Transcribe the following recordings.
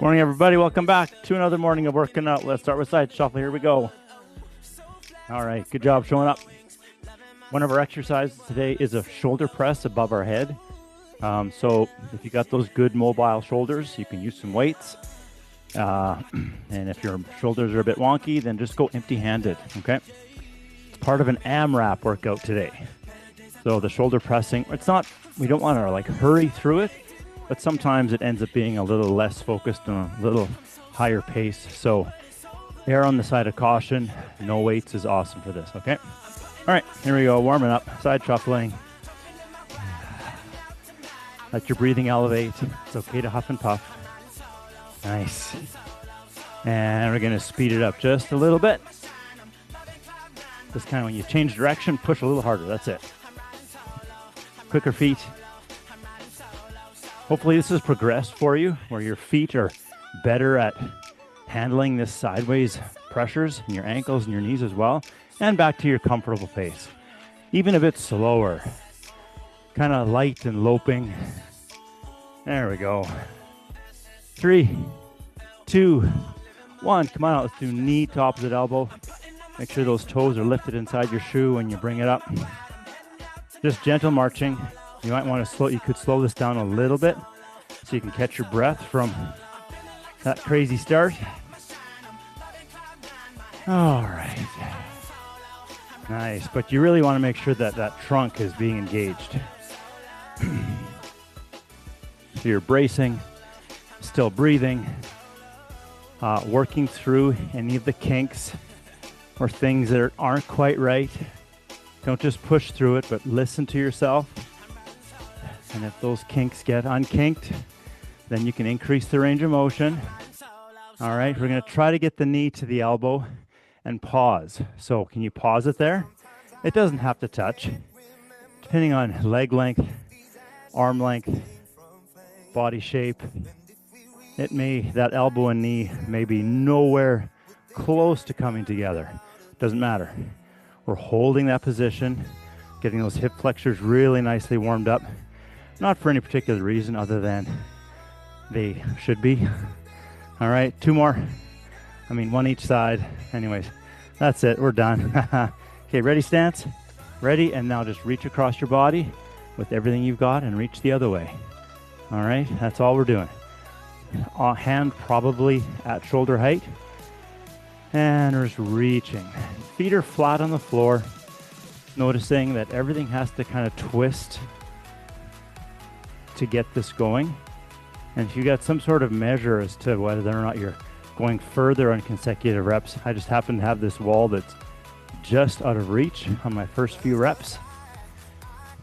Morning, everybody. Welcome back to another morning of working out. Let's start with side shuffle. Here we go. All right. Good job showing up. One of our exercises today is a shoulder press above our head. So if you got those good mobile shoulders, you can use some weights. And if your shoulders are a bit wonky, then just go empty-handed, okay? It's part of an AMRAP workout today. So the shoulder pressing, we don't want to like hurry through it, but sometimes it ends up being a little less focused and a little higher pace. So err on the side of caution. No weights is awesome for this, okay? All right, here we go, warming up, side shuffling. Let your breathing elevate. It's okay to huff and puff. Nice. And we're gonna speed it up just a little bit. Just kind of when you change direction, push a little harder, that's it. Quicker feet. Hopefully this has progressed for you, where your feet are better at handling this sideways pressures in your ankles and your knees as well, and back to your comfortable pace. Even a bit slower, kind of light and loping. There we go. 3, 2, 1. Come on out, let's do knee to opposite elbow. Make sure those toes are lifted inside your shoe when you bring it up. Just gentle marching. You might want to you could slow this down a little bit so you can catch your breath from that crazy start. All right. Nice, but you really want to make sure that that trunk is being engaged. So you're bracing, still breathing, working through any of the kinks or things that aren't quite right. Don't just push through it, but listen to yourself. And if those kinks get unkinked, then you can increase the range of motion. All right, we're going to try to get the knee to the elbow and pause. So can you pause it there? It doesn't have to touch. Depending on leg length, arm length, body shape, that elbow and knee may be nowhere close to coming together. Doesn't matter. We're holding that position, getting those hip flexors really nicely warmed up. Not for any particular reason other than they should be. All right, 2 more. One each side. Anyways, that's it. We're done. Okay, ready stance? Ready, and now just reach across your body with everything you've got and reach the other way. All right, that's all we're doing. Hand probably at shoulder height. And we're just reaching. Feet are flat on the floor. Noticing that everything has to kind of twist to get this going. And if you got some sort of measure as to whether or not you're going further on consecutive reps, I just happen to have this wall that's just out of reach on my first few reps.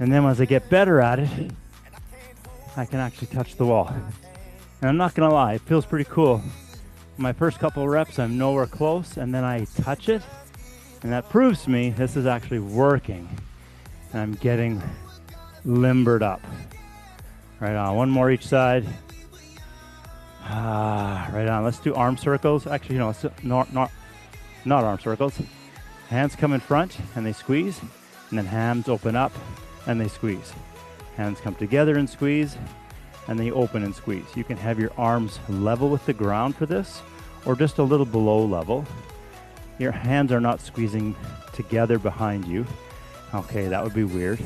And then as I get better at it, I can actually touch the wall. And I'm not gonna lie, it feels pretty cool. My first couple of reps, I'm nowhere close, and then I touch it, and that proves to me this is actually working. And I'm getting limbered up. Right on, 1 more each side. Right on, let's do arm circles. Actually, it's not arm circles. Hands come in front, and they squeeze, and then hands open up, and they squeeze. Hands come together and squeeze, and then you open and squeeze. You can have your arms level with the ground for this, or just a little below level. Your hands are not squeezing together behind you. Okay, that would be weird.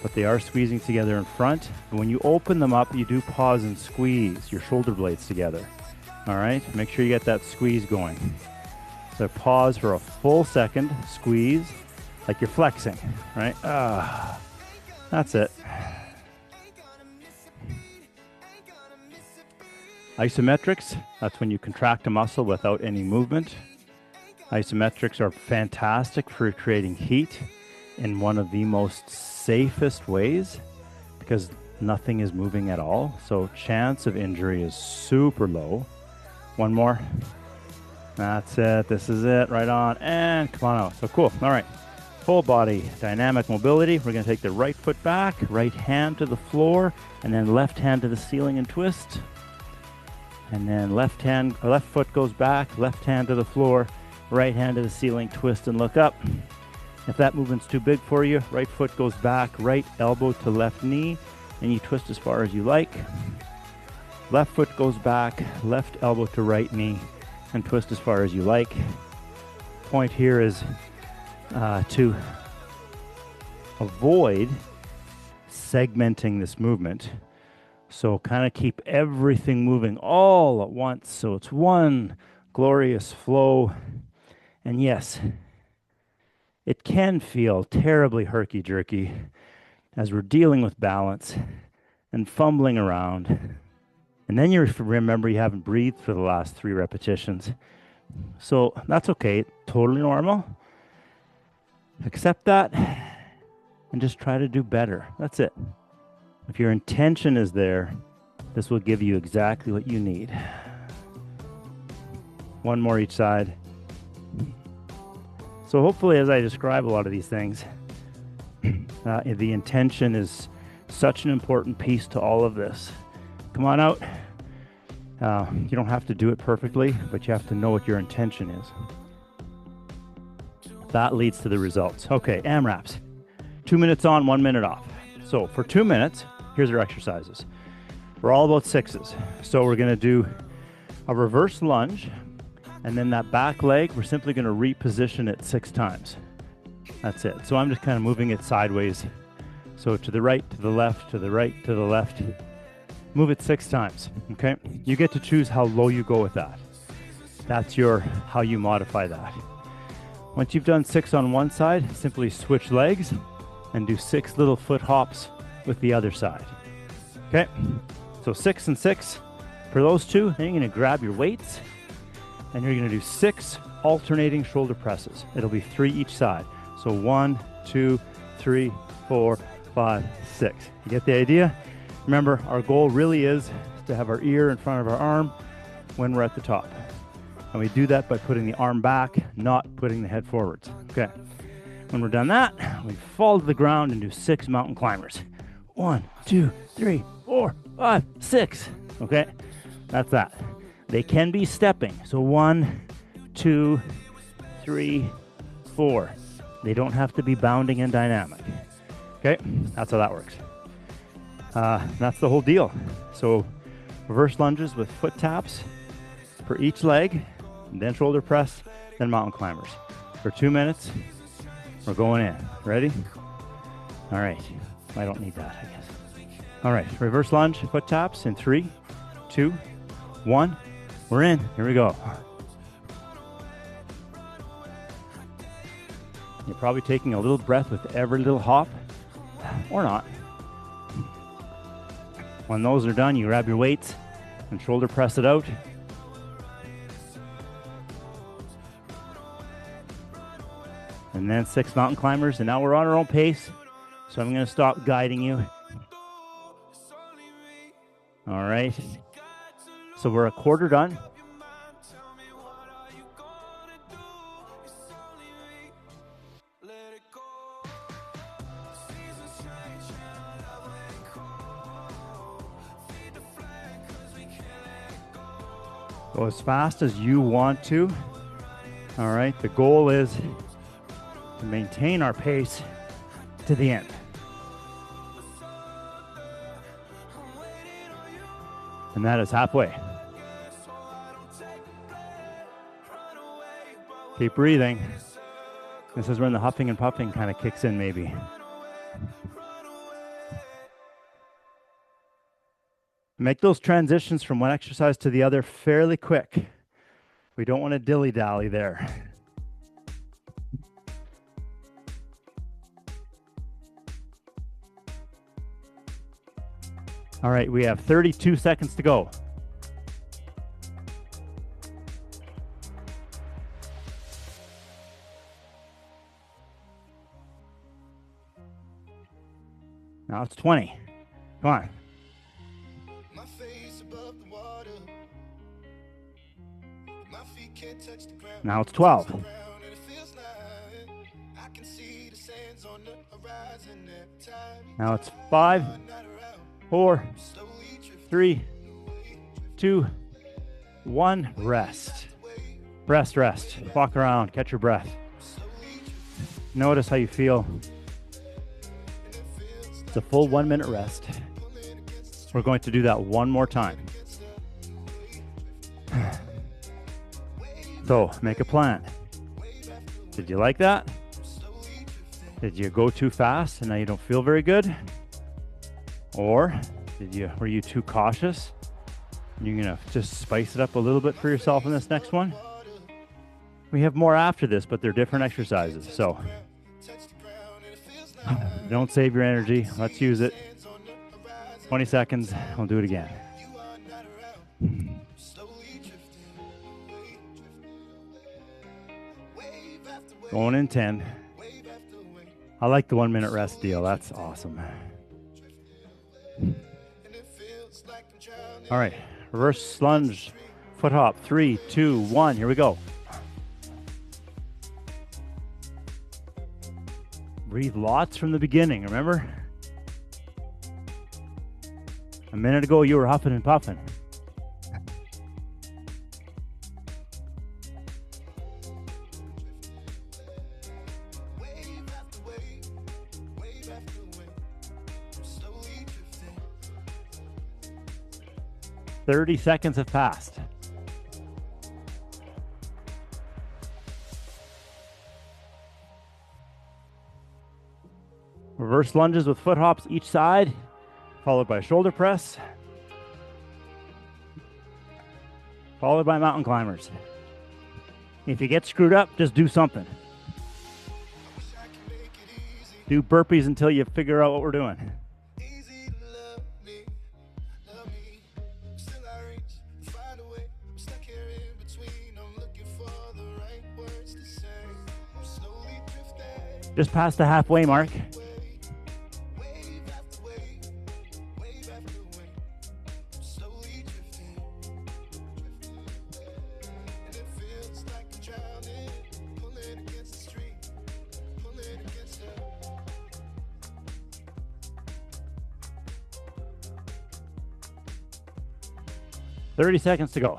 But they are squeezing together in front. And when you open them up, you do pause and squeeze your shoulder blades together. All right, make sure you get that squeeze going. So pause for a full second, squeeze, like you're flexing, right? That's it. Isometrics, that's when you contract a muscle without any movement. Isometrics are fantastic for creating heat in one of the most safest ways because nothing is moving at all. So chance of injury is super low. 1 more. That's it. This is it. Right on. And come on out. So cool. All right. Full body dynamic mobility. We're going to take the right foot back, right hand to the floor, and then left hand to the ceiling and twist. And then left foot goes back, left hand to the floor, right hand to the ceiling, twist and look up. If that movement's too big for you, right foot goes back, right elbow to left knee, and you twist as far as you like. Left foot goes back, left elbow to right knee, and twist as far as you like. Point here is to avoid segmenting this movement. So kind of keep everything moving all at once. So it's one glorious flow. And yes, it can feel terribly herky-jerky as we're dealing with balance and fumbling around. And then you remember you haven't breathed for the last 3 repetitions. So that's okay, totally normal. Accept that and just try to do better. That's it. If your intention is there, this will give you exactly what you need. One more each side. So hopefully, as I describe a lot of these things, the intention is such an important piece to all of this. Come on out. You don't have to do it perfectly, but you have to know what your intention is. That leads to the results. Okay, AMRAPs. 2 minutes on, 1 minute off. So for 2 minutes, here's our exercises. We're all about 6s. So we're going to do a reverse lunge, and then that back leg, we're simply going to reposition it 6 times. That's it. So I'm just kind of moving it sideways. So to the right, to the left, to the right, to the left. Move it 6 times, okay? You get to choose how low you go with that. That's how you modify that. Once you've done 6 on one side, simply switch legs and do 6 little foot hops with the other side. Okay, so 6 and 6 for those 2. Then you're going to grab your weights and you're going to do 6 alternating shoulder presses. It'll be 3 each side. So 1, 2, 3, 4, 5, 6. You get the idea? Remember, our goal really is to have our ear in front of our arm when we're at the top. And we do that by putting the arm back, not putting the head forwards. Okay. When we're done that, we fall to the ground and do 6 mountain climbers. 1, 2, 3, 4, 5, 6. Okay. That's that. They can be stepping. So 1, 2, 3, 4. They don't have to be bounding and dynamic. Okay. That's how that works. That's the whole deal. So reverse lunges with foot taps for each leg, and then shoulder press, then mountain climbers. For 2 minutes, we're going in. Ready? All right. I don't need that, I guess. All right. Reverse lunge, foot taps in 3, 2, 1. We're in. Here we go. You're probably taking a little breath with every little hop, or not. When those are done, you grab your weights and shoulder press it out. And then 6 mountain climbers, and now we're on our own pace. So I'm going to stop guiding you. All right. So we're a quarter done. Go as fast as you want to. All right, the goal is to maintain our pace to the end. And that is halfway. Keep breathing. This is when the huffing and puffing kind of kicks in, maybe. Make those transitions from one exercise to the other fairly quick. We don't want to dilly-dally there. All right, we have 32 seconds to go. Now it's 20. Come on. Now it's 12. Now it's 5, 4, 3, 2, 1. Rest. Rest, rest. Walk around, catch your breath. Notice how you feel. It's a full 1 minute rest. We're going to do that one more time. So make a plan. Did you like that? Did you go too fast and now you don't feel very good? Or were you too cautious? You're gonna just spice it up a little bit for yourself in this next one. We have more after this, but they're different exercises. So don't save your energy. Let's use it. 20 seconds. We'll do it again. Going in 10. I like the 1 minute rest deal. That's awesome. All right. Reverse lunge, foot hop. 3, 2, 1. Here we go. Breathe lots from the beginning, remember? A minute ago, you were huffing and puffing. "30 seconds have passed. Reverse lunges with foot hops each side, followed by shoulder press, followed by mountain climbers. If you get screwed up, just do something. Do burpees until you figure out what we're doing. Just past the halfway mark. "30 seconds to go.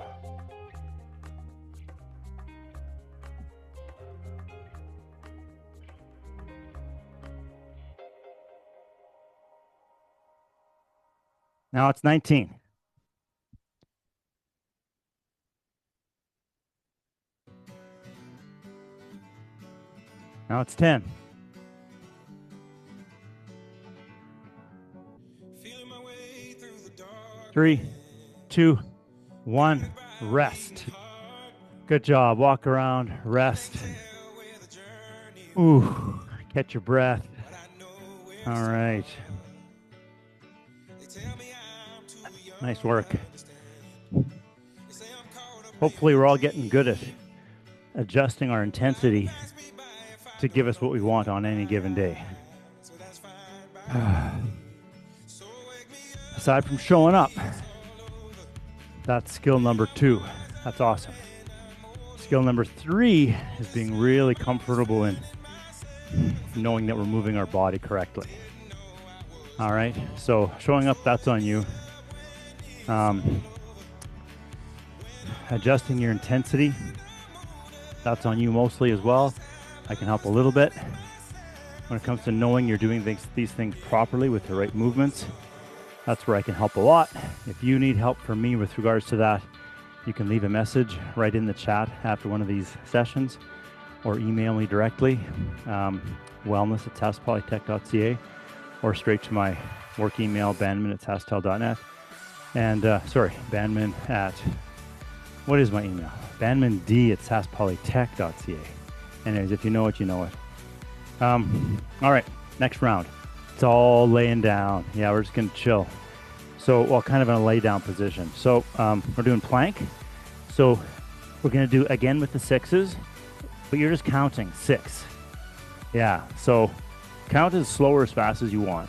Now it's 19. Now it's 10. Three, 2, 1, rest. Good job. Walk around, rest. Ooh, catch your breath. All right. Nice work. Hopefully we're all getting good at adjusting our intensity to give us what we want on any given day. Aside from showing up, that's skill number 2. That's awesome. Skill number 3 is being really comfortable in knowing that we're moving our body correctly. All right, so showing up, that's on you. Adjusting your intensity, that's on you mostly as well. I can help a little bit. When it comes to knowing you're doing these things properly with the right movements, that's where I can help a lot. If you need help from me with regards to that, you can leave a message right in the chat after one of these sessions, or email me directly, wellness@saskpolytech.ca, or straight to my work email, bandman@sasktel.net. And bandman at, what is my email? bandmand@saskpolytech.ca. Anyways, if you know it, you know it. All right, next round. It's all laying down. Yeah, we're just gonna chill. So, well, kind of in a lay down position. So we're doing plank. So we're gonna do again with the 6s, but you're just counting 6. Yeah, so count as slow or as fast as you want.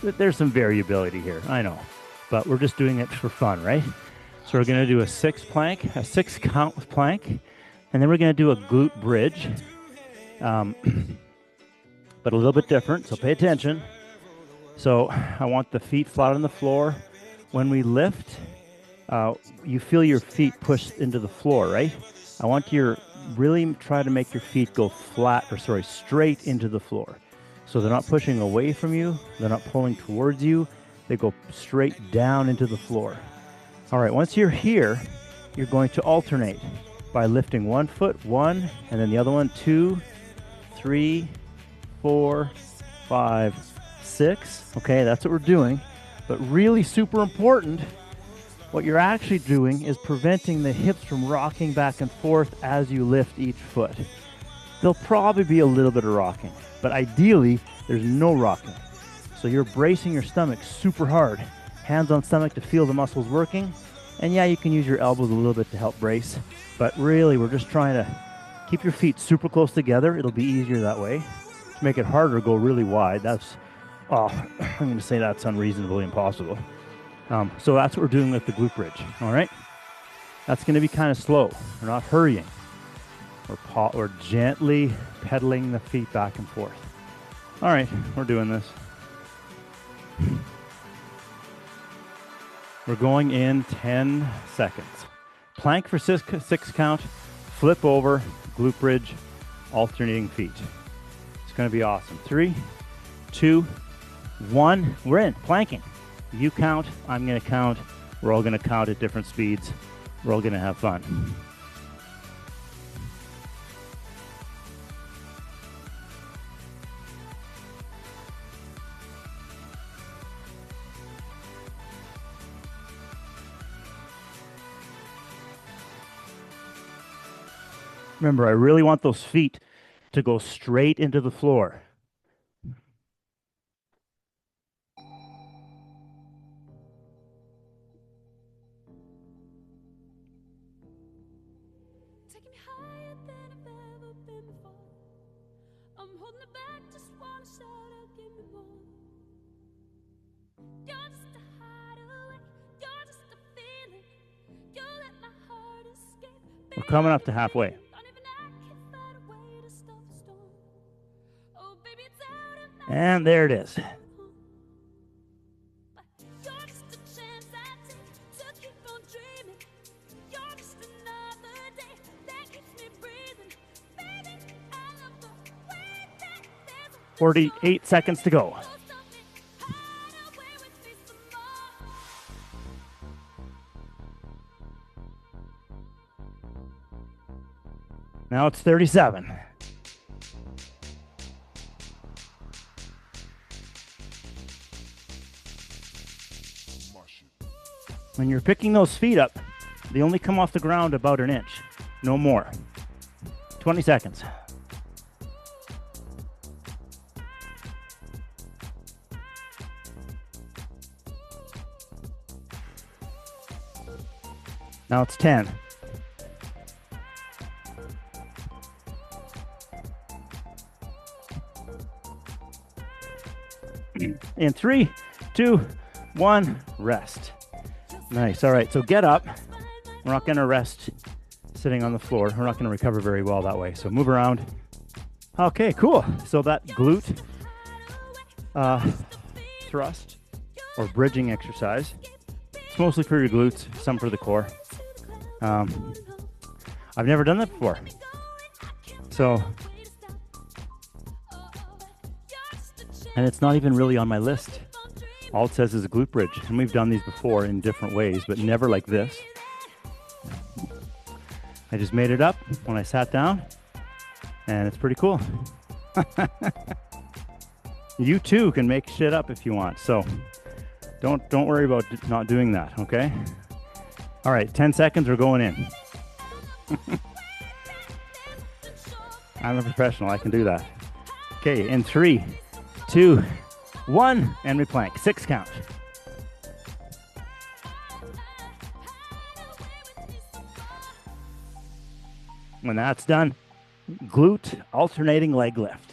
There's some variability here, I know, but we're just doing it for fun, right? So we're gonna do a 6 plank, a 6 count plank, and then we're gonna do a glute bridge, but a little bit different, so pay attention. So I want the feet flat on the floor. When we lift, you feel your feet push into the floor, right? I want you to really try to make your feet go straight into the floor. So they're not pushing away from you, they're not pulling towards you, they go straight down into the floor. All right, once you're here, you're going to alternate. by lifting one foot, one, and then the other one, 2, 3, 4, 5, 6. Okay, that's what we're doing. But really super important, what you're actually doing is preventing the hips from rocking back and forth as you lift each foot. There'll probably be a little bit of rocking, but ideally, there's no rocking. So you're bracing your stomach super hard. Hands on stomach to feel the muscles working. And yeah, you can use your elbows a little bit to help brace. But really, we're just trying to keep your feet super close together. It'll be easier that way. To make it harder, go really wide. That's, oh, I'm going to say that's unreasonably impossible. So that's what we're doing with the glute bridge, all right? That's going to be kind of slow. We're not hurrying. We're gently pedaling the feet back and forth. All right, we're doing this. We're going in 10 seconds. Plank for six count, flip over, glute bridge, alternating feet. It's going to be awesome. 3, 2, 1. We're in, planking. You count, I'm going to count. We're all going to count at different speeds. We're all going to have fun. Remember, I really want those feet to go straight into the floor. We're coming up to halfway. And there it is. "48 seconds to go." Now it's 37. When you're picking those feet up, they only come off the ground about an inch, no more. 20 seconds. Now it's 10. In 3, 2, 1, rest. Nice. All right, so get up. We're not going to rest sitting on the floor. We're not going to recover very well that way. So move around. Okay, cool. So that glute thrust or bridging exercise, it's mostly for your glutes, some for the core. I've never done that before. So, and it's not even really on my list. All it says is a glute bridge. And we've done these before in different ways, but never like this. I just made it up when I sat down, and it's pretty cool. You too can make shit up if you want. So don't worry about not doing that, okay? All right, 10 seconds, we're going in. I'm a professional, I can do that. Okay, in 3, 2, 1, and we plank. 6 count. When that's done, glute alternating leg lift.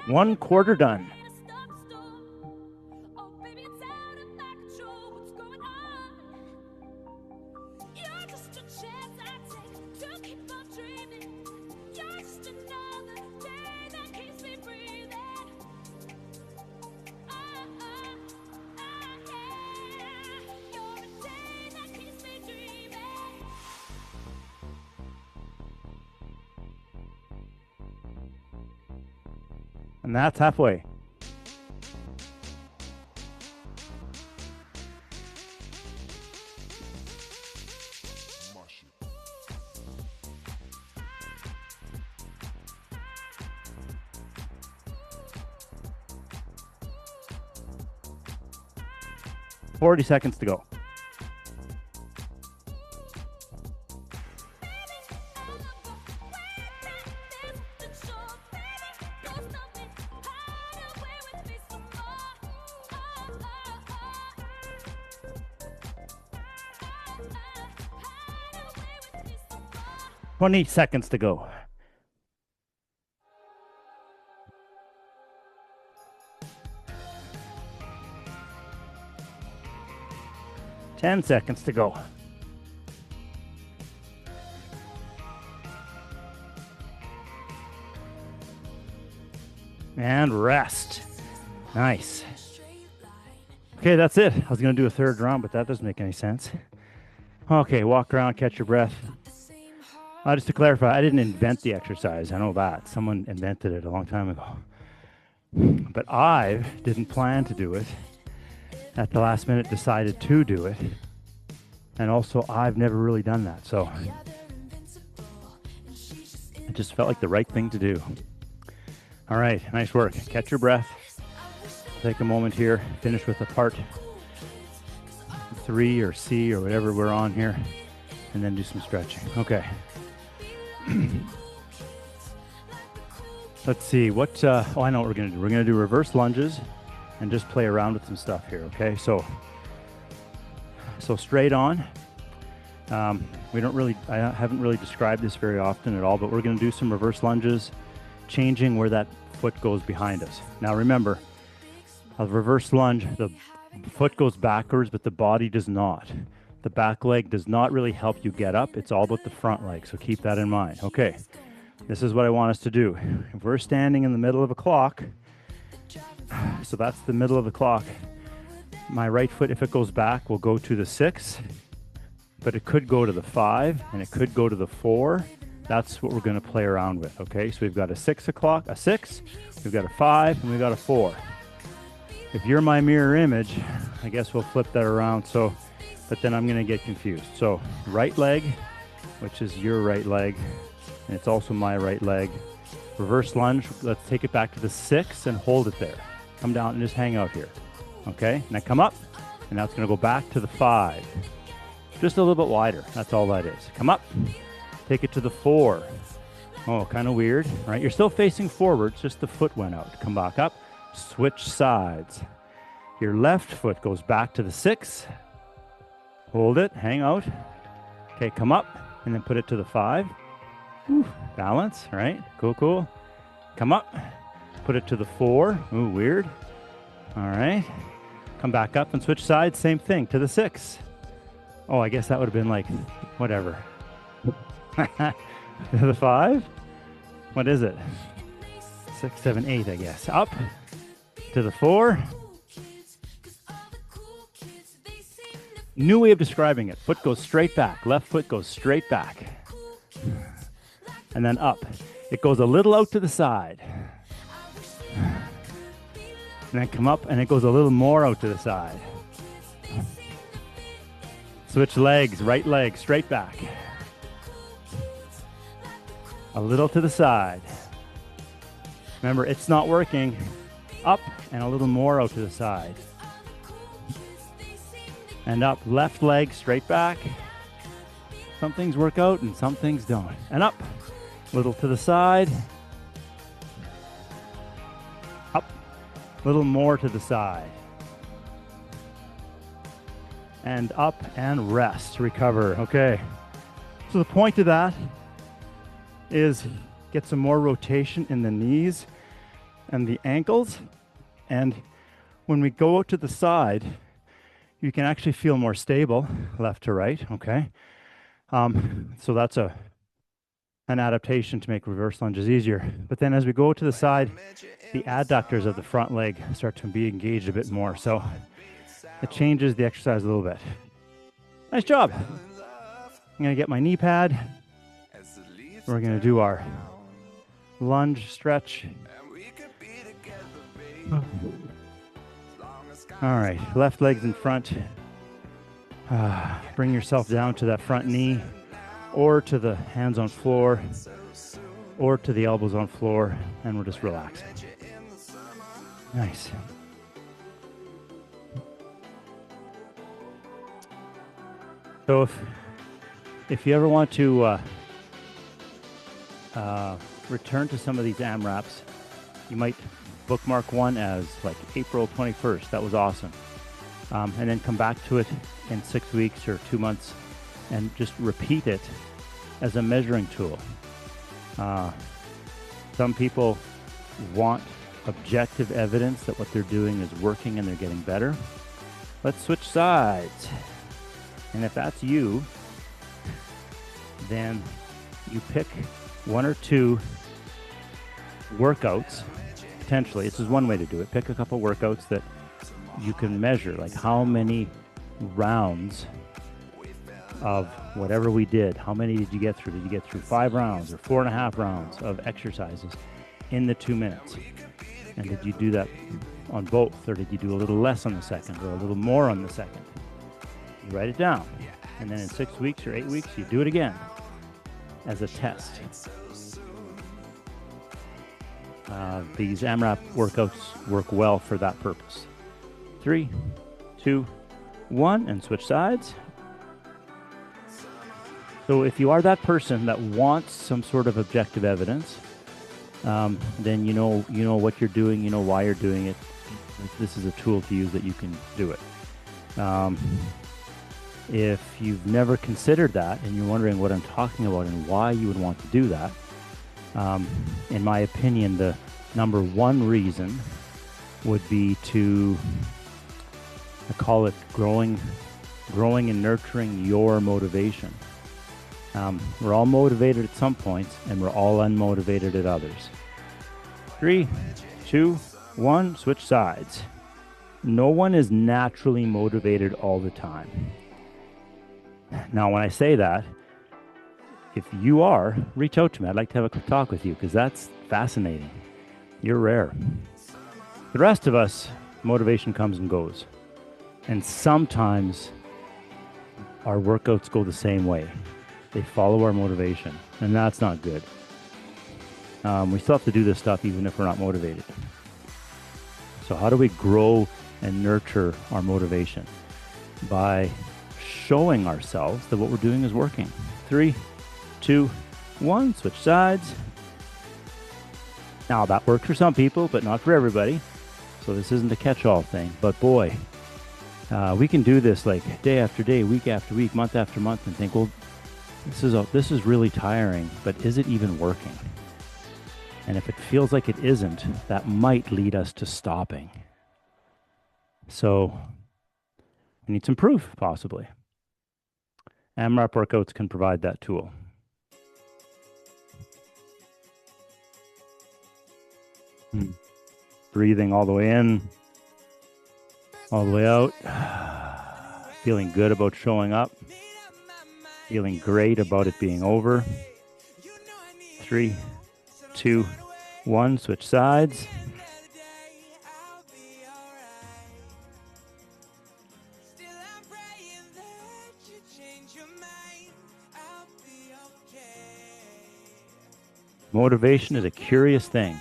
One quarter done. And that's halfway. "40 seconds to go." "20 seconds to go." "10 seconds to go." And rest. Nice. Okay, that's it. I was going to do a third round, but that doesn't make any sense. Okay, walk around, catch your breath. Just to clarify, I didn't invent the exercise. I know that. Someone invented it a long time ago. But I didn't plan to do it. At the last minute, decided to do it. And also, I've never really done that. So it just felt like the right thing to do. All right, nice work. Catch your breath. Take a moment here. Finish with a part 3 or C or whatever we're on here. And then do some stretching. Okay. Let's see. What? I know what we're going to do. We're going to do reverse lunges and just play around with some stuff here, okay? So straight on. I haven't really described this very often at all, but we're going to do some reverse lunges, changing where that foot goes behind us. Now remember, a reverse lunge, the foot goes backwards, but the body does not. The back leg does not really help you get up. It's all about the front leg, so keep that in mind. Okay, this is what I want us to do. If we're standing in the middle of a clock, so that's the middle of the clock, my right foot, if it goes back, will go to the 6, but it could go to the 5, and it could go to the 4. That's what we're going to play around with, okay? So we've got a 6 o'clock, a 6, we've got a 5, and we've got a 4. If you're my mirror image, I guess we'll flip that around, but then I'm going to get confused. So right leg, which is your right leg, and it's also my right leg. Reverse lunge, let's take it back to the 6 and hold it there. Come down and just hang out here, okay? Now come up, and now it's going to go back to the 5. Just a little bit wider, that's all that is. Come up, take it to the 4. Oh, kind of weird, right? You're still facing forward, just the foot went out. Come back up, switch sides. Your left foot goes back to the 6. Hold it, hang out. Okay, come up, and then put it to the 5. Ooh, balance, right? Cool. Come up, put it to the 4. Ooh, weird. All right. Come back up and switch sides, same thing, to the 6. Oh, I guess that would have been like, whatever. To the 5? What is it? 6, 7, 8, I guess. Up to the 4. New way of describing it. Foot goes straight back. Left foot goes straight back. And then up. It goes a little out to the side. And then come up, and it goes a little more out to the side. Switch legs. Right leg straight back. A little to the side. Remember, it's not working. Up and a little more out to the side. And up, left leg straight back. Some things work out and some things don't. And up, little to the side. Up, little more to the side. And up and rest, recover. Okay. So the point of that is get some more rotation in the knees and the ankles. And when we go out to the side, you can actually feel more stable, left to right, okay? So that's an adaptation to make reverse lunges easier. But then as we go to the side, the adductors of the front leg start to be engaged a bit more. So it changes the exercise a little bit. Nice job. I'm gonna get my knee pad. We're gonna do our lunge stretch. All right, left leg's in front. Bring yourself down to that front knee, or to the hands on floor, or to the elbows on floor, and we're just relaxing. Nice. So if you ever want to return to some of these AMRAPs, you might bookmark one as like April 21st. That was awesome. And then come back to it in 6 weeks or 2 months and just repeat it as a measuring tool. Some people want objective evidence that what they're doing is working and they're getting better. Let's switch sides. And if that's you, then you pick 1 or 2 workouts, potentially. This is one way to do it. Pick a couple workouts that you can measure, like how many rounds of whatever we did. How many did you get through? Did you get through 5 rounds or 4.5 rounds of exercises in the 2 minutes? And did you do that on both, or did you do a little less on the second or a little more on the second? You write it down, and then in 6 weeks or 8 weeks, you do it again as a test. These AMRAP workouts work well for that purpose. 3, 2, 1, and switch sides. So if you are that person that wants some sort of objective evidence, then you know what you're doing, you know why you're doing it. This is a tool to use that you can do it. If you've never considered that and you're wondering what I'm talking about and why you would want to do that, in my opinion, the number one reason would be to, I call it growing and nurturing your motivation. We're all motivated at some points, and we're all unmotivated at others. 3, 2, 1, switch sides. No one is naturally motivated all the time. Now, when I say that, if you are, reach out to me. I'd like to have a quick talk with you, because that's fascinating. You're rare. The rest of us, motivation comes and goes. And sometimes our workouts go the same way. They follow our motivation, and that's not good. We still have to do this stuff even if we're not motivated. So how do we grow and nurture our motivation? By showing ourselves that what we're doing is working. 3, 2, 1, switch sides. Now that works for some people, but not for everybody. So this isn't a catch-all thing, but boy, we can do this like day after day, week after week, month after month, and think, well, this is really tiring, but is it even working? And if it feels like it isn't, that might lead us to stopping. So we need some proof, possibly. AMRAP workouts can provide that tool. Breathing all the way in, all the way out. Feeling good about showing up. Feeling great about it being over. 3, 2, 1, switch sides. Motivation is a curious thing.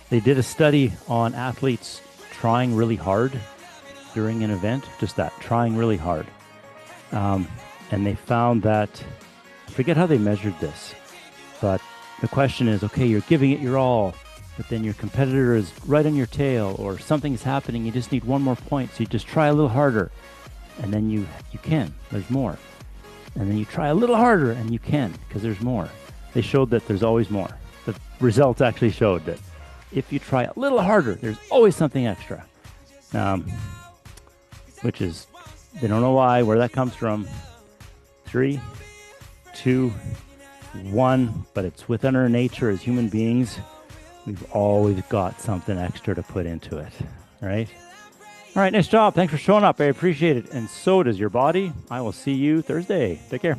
They did a study on athletes trying really hard during an event, just that, trying really hard. And they found that, I forget how they measured this, but the question is, okay, you're giving it your all, but then your competitor is right on your tail, or something's happening, you just need one more point, so you just try a little harder, and then you can, there's more. And then you try a little harder, and you can, because there's more. They showed that there's always more. The results actually showed that if you try a little harder, there's always something extra. Which is, they don't know why, where that comes from. 3, 2, 1, but it's within our nature as human beings. We've always got something extra to put into it, right? All right, nice job. Thanks for showing up. I appreciate it. And so does your body. I will see you Thursday. Take care.